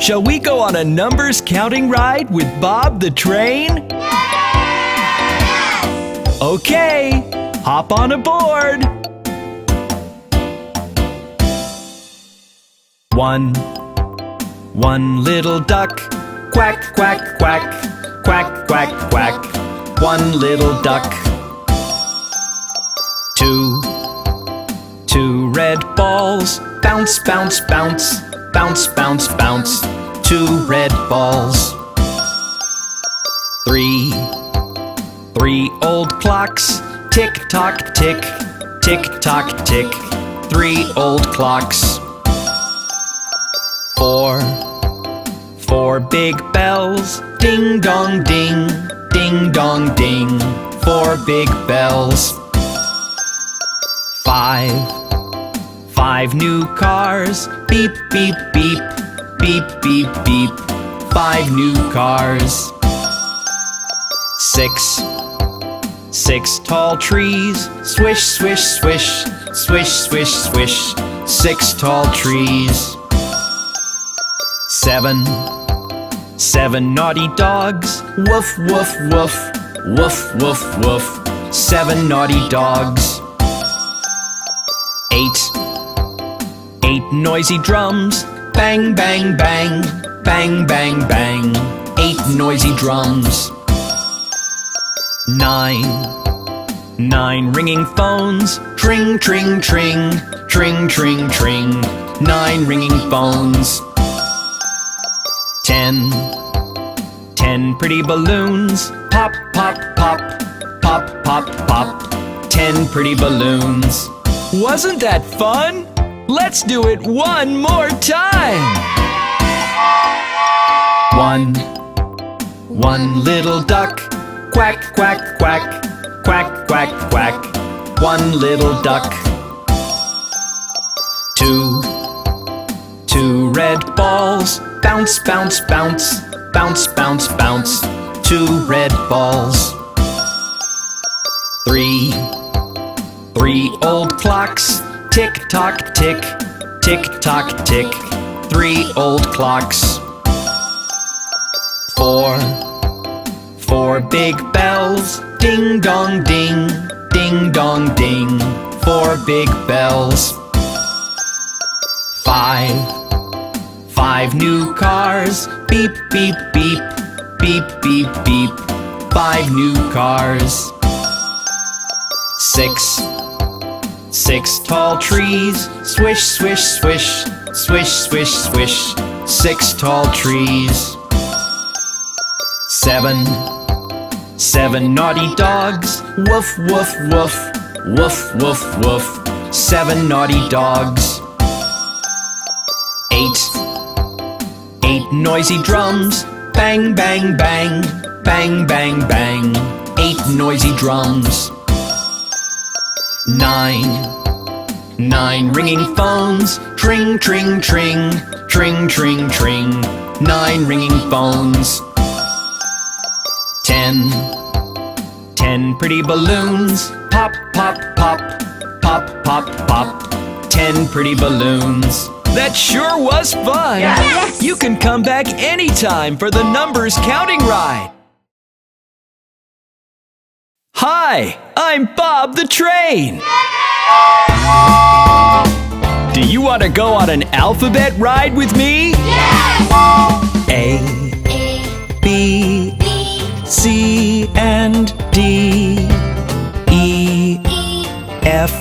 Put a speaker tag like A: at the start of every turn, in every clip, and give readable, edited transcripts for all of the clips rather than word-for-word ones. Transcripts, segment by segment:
A: Shall we go on a numbers counting ride with Bob the Train?
B: Yes!
A: Okay, hop on aboard. 1 little duck, quack, quack, quack, quack, quack, quack. 1 little duck. 2 red balls, bounce, bounce, bounce, bounce, bounce, bounce. 2 red balls. 3 old clocks, tick tock tick, tick tock tick. 3 old clocks. 4 big bells, ding dong ding, ding dong ding. 4 big bells. 5 new cars, beep beep beep, beep beep beep. 5 new cars. 6 tall trees, swish swish swish, swish swish swish. 6 tall trees. 7 naughty dogs, woof woof woof, woof woof woof. 7 naughty dogs. 8 noisy drums, bang bang bang, bang bang bang. 8 noisy drums. 9 ringing phones, tring tring tring, tring tring tring. 9 ringing phones. 10 pretty balloons, pop pop pop, pop pop pop. 10 pretty balloons. Wasn't that fun? Let's do it one more time. 1 little duck, quack quack quack, quack quack quack. 1 little duck. 2 red balls, bounce bounce bounce, bounce bounce bounce. 2 red balls. 3 old clocks, tick tock tick, tick tock tick. 3 old clocks. 4 big bells, ding dong ding, ding dong ding. 4 big bells. 5 new cars, beep beep beep, beep beep beep. 5 new cars. 6 tall trees, swish swish swish, swish swish swish. 6 tall trees. 7 naughty dogs, woof woof woof, woof woof woof. 7 naughty dogs. 8 noisy drums, bang bang bang, bang bang bang. 8 noisy drums. 9 ringing phones, tring tring tring, tring tring tring. 9 ringing phones. 10 pretty balloons, pop pop pop, pop pop pop. 10 pretty balloons. That sure was fun!
B: Yes!
A: You can come back anytime for the numbers counting ride. Hi, I'm Bob the Train. Do you want to go on an alphabet ride with me?
B: Yes!
A: A, B, C, and D, E, F,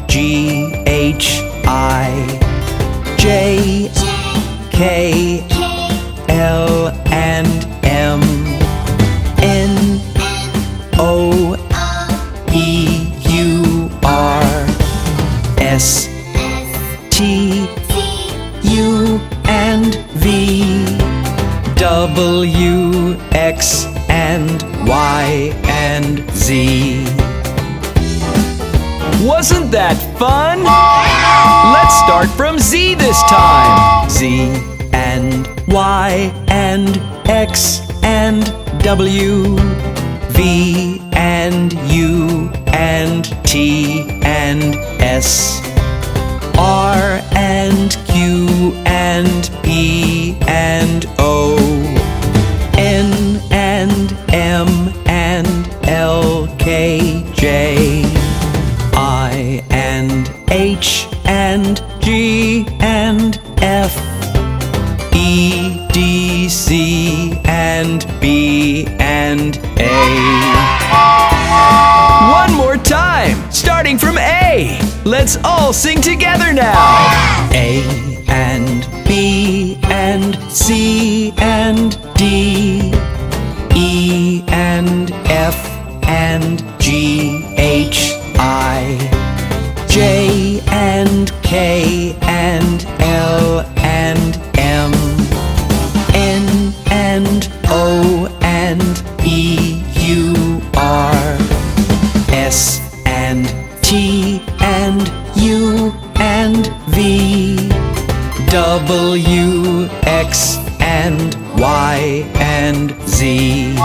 A: G, H, I, J, K, L, and M, N, O, E, U, R, S, T, U, and V, W, X, and Y, and Z. Wasn't that fun? Let's start from Z this time. Z and Y and X and W, V and U and T and S, R and Q and P and O, N and M and L, K, J, I and H and G and F, E, D, C and B and A. One more time, starting from A. Let's all sing together now. A and B and C and D, E and F and G, H, I, J and K and L and M, N and O and E, U, R, S and T and U and V, W, X and Y and Z.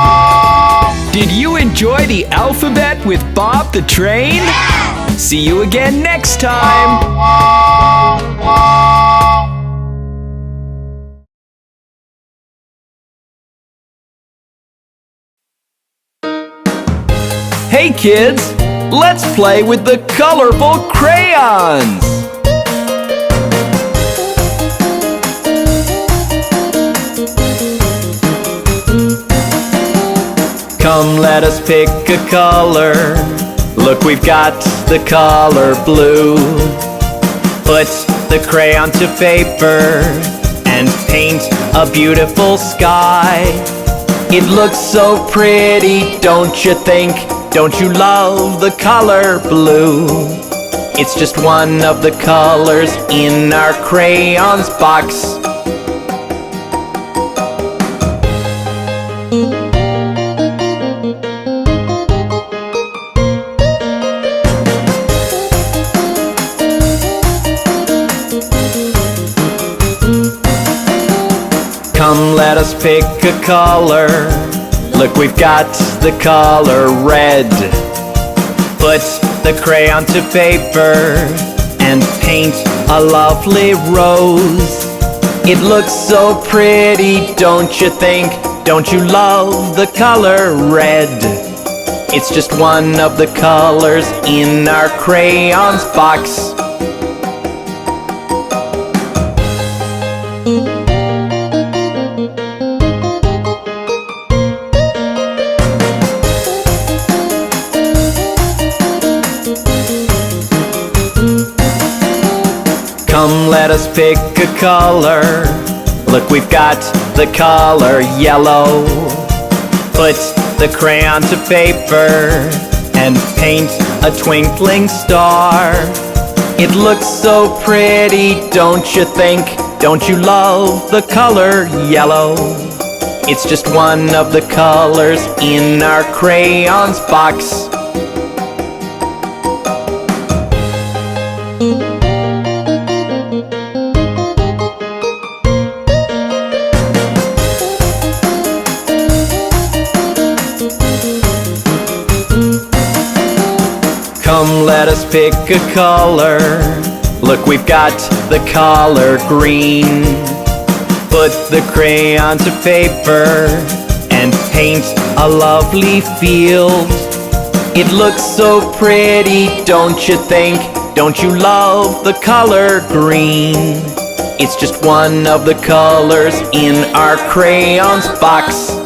A: Did you enjoy the alphabet with Bob the Train? See you again next time! Hey kids, let's play with the colorful crayons! Come, let us pick a color. Look, we've got the color blue. Put the crayon to paper and paint a beautiful sky. It looks so pretty, don't you think? Don't you love the color blue? It's just one of the colors in our crayons box. Come, let us pick a color. Look, we've got the color red. Put the crayon to paper and paint a lovely rose. It looks so pretty, don't you think? Don't you love the color red? It's just one of the colors in our crayons box. Come, let us pick a color. Look, we've got the color yellow. Put the crayon to paper and paint a twinkling star. It looks so pretty, don't you think? Don't you love the color yellow? It's just one of the colors in our crayons box. Come, let us pick a color. Look, we've got the color green. Put the crayon to paper and paint a lovely field. It looks so pretty, don't you think? Don't you love the color green? It's just one of the colors in our crayons box.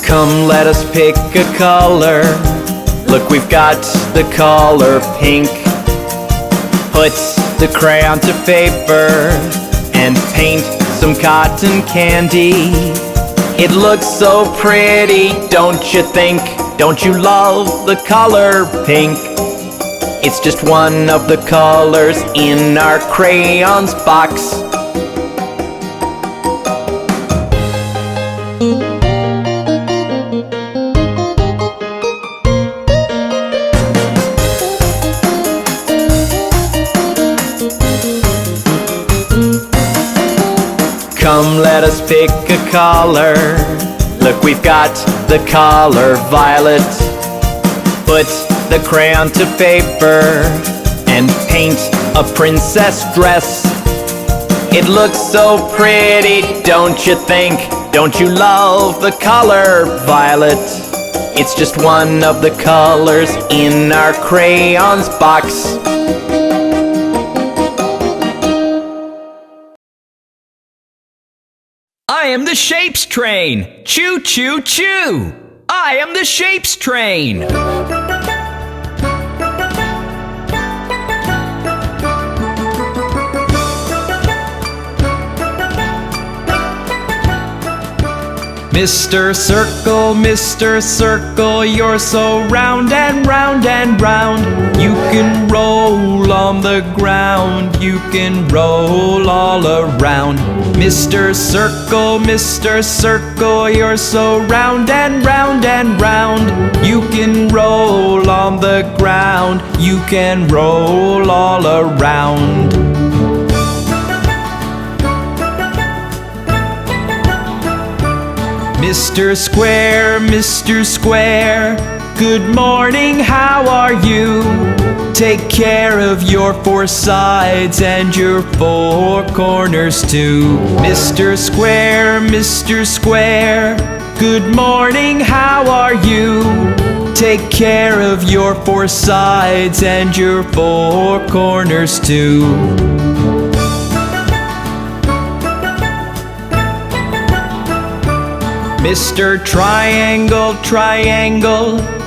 A: Come, let us pick a color. Look, we've got the color pink. Put the crayon to paper and paint some cotton candy. It looks so pretty, don't you think? Don't you love the color pink? It's just one of the colors in our crayons box. let us pick a color. Look, we've got the color violet. Put the crayon to paper and paint a princess dress. It looks so pretty, don't you think? Don't you love the color violet? It's just one of the colors in our crayons box. I am the shapes train. Choo choo choo. I am the shapes train. Mr. Circle, you're so round and round and round. You can roll on the ground, you can roll all around. Mr. Circle, you're so round and round and round. You can roll on the ground, you can roll all around. Mr. Square, good morning, how are you? Take care of your four sides and your four corners too. Mr. Square, good morning, how are you? Take care of your four sides and your four corners too. Mr. Triangle,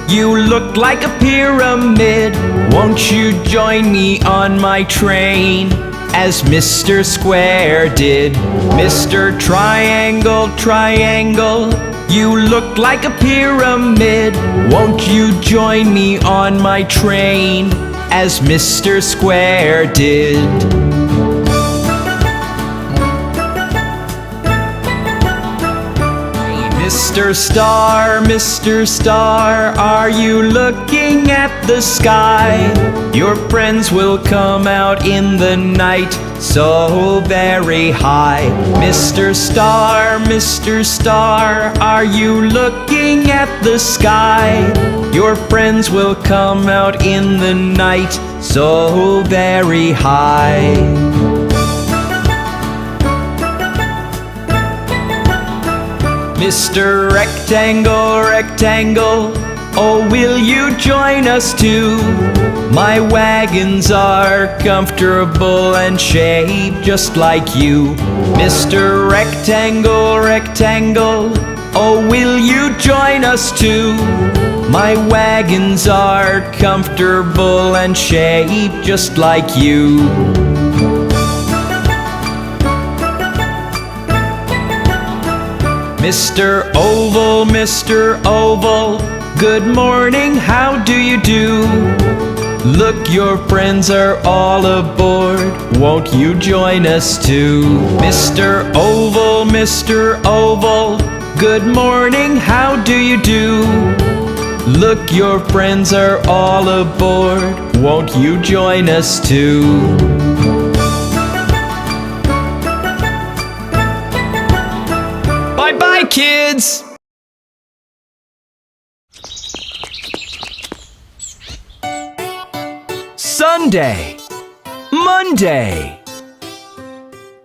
A: you look like a pyramid. Won't you join me on my train, as Mr. Square did? Mr. Triangle, you look like a pyramid. Won't you join me on my train, as Mr. Square did? Mr. Star, are you looking at the sky? Your friends will come out in the night, so very high. Mr. Star, are you looking at the sky? Your friends will come out in the night, so very high. Mr. Rectangle, oh, will you join us too? My wagons are comfortable and shaped just like you. Mr. Rectangle, oh, will you join us too? My wagons are comfortable and shaped just like you. Mr. Oval, good morning, how do you do? Look, your friends are all aboard, won't you join us too? Mr. Oval, good morning, how do you do? Look, your friends are all aboard, won't you join us too? Bye-bye, kids! Sunday, Monday,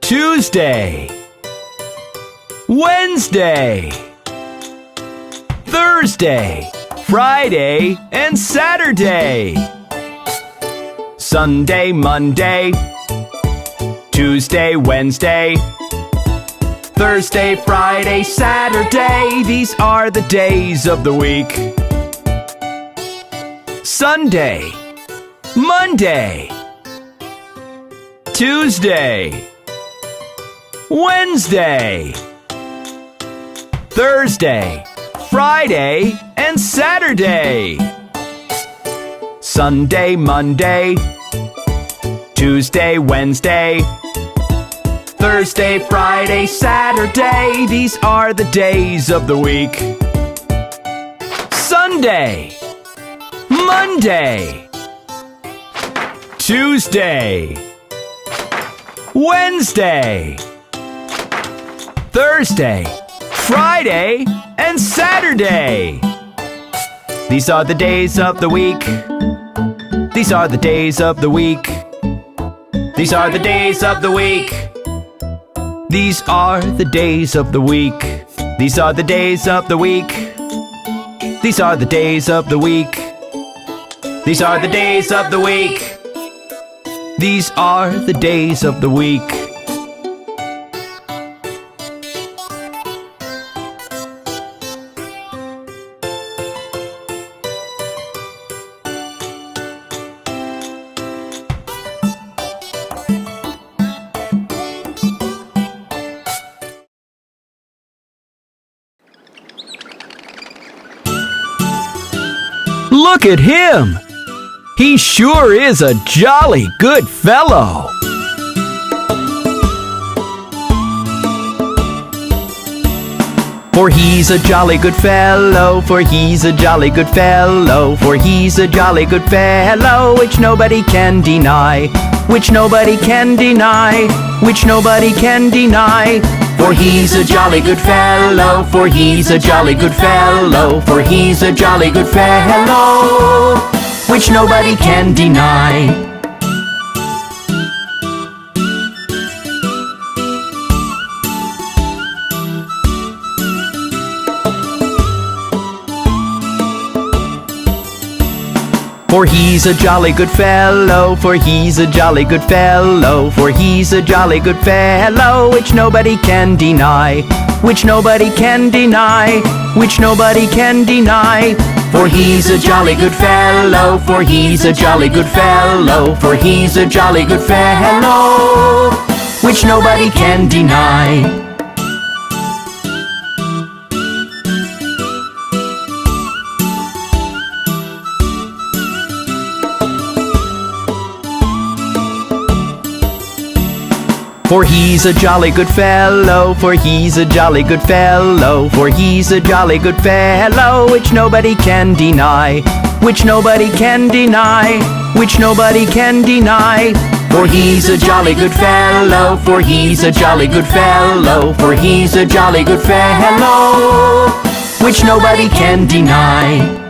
A: Tuesday, Wednesday, Thursday, Friday, and Saturday. Sunday, Monday, Tuesday, Wednesday, Thursday, Friday, Saturday, these are the days of the week. Sunday, Monday, Tuesday, Wednesday, Thursday, Friday, and Saturday. Sunday, Monday, Tuesday, Wednesday, Thursday, Friday, Saturday, these are the days of the week. Sunday, Monday, Tuesday, Wednesday, Thursday, Friday, and Saturday. These are the days of the week. These are the days of the week. These are the days of the week. These are the days of the week. These are the days of the week. These are the days of the week. These are the days of the week. These are the days of the week. Look at him! He sure is a jolly good fellow. For he's a jolly good fellow, for he's a jolly good fellow, for he's a jolly good fellow, which nobody can deny, which nobody can deny, which nobody can deny. For he's a jolly good fellow, for he's a jolly good fellow, for he's a jolly good fellow, which nobody can deny. For he's a jolly good fellow, for he's a jolly good fellow, for he's a jolly good fellow, which nobody can deny, which nobody can deny, which nobody can deny. For he's a jolly good fellow, for he's a jolly good fellow, for he's a jolly good fellow, which nobody can deny. For he's a jolly good fellow, for he's a jolly good fellow, for he's a jolly good fellow, which nobody can deny, which nobody can deny, which nobody can deny. For he's a jolly good fellow, for he's a jolly good fellow, for he's a jolly good fellow, which nobody can deny.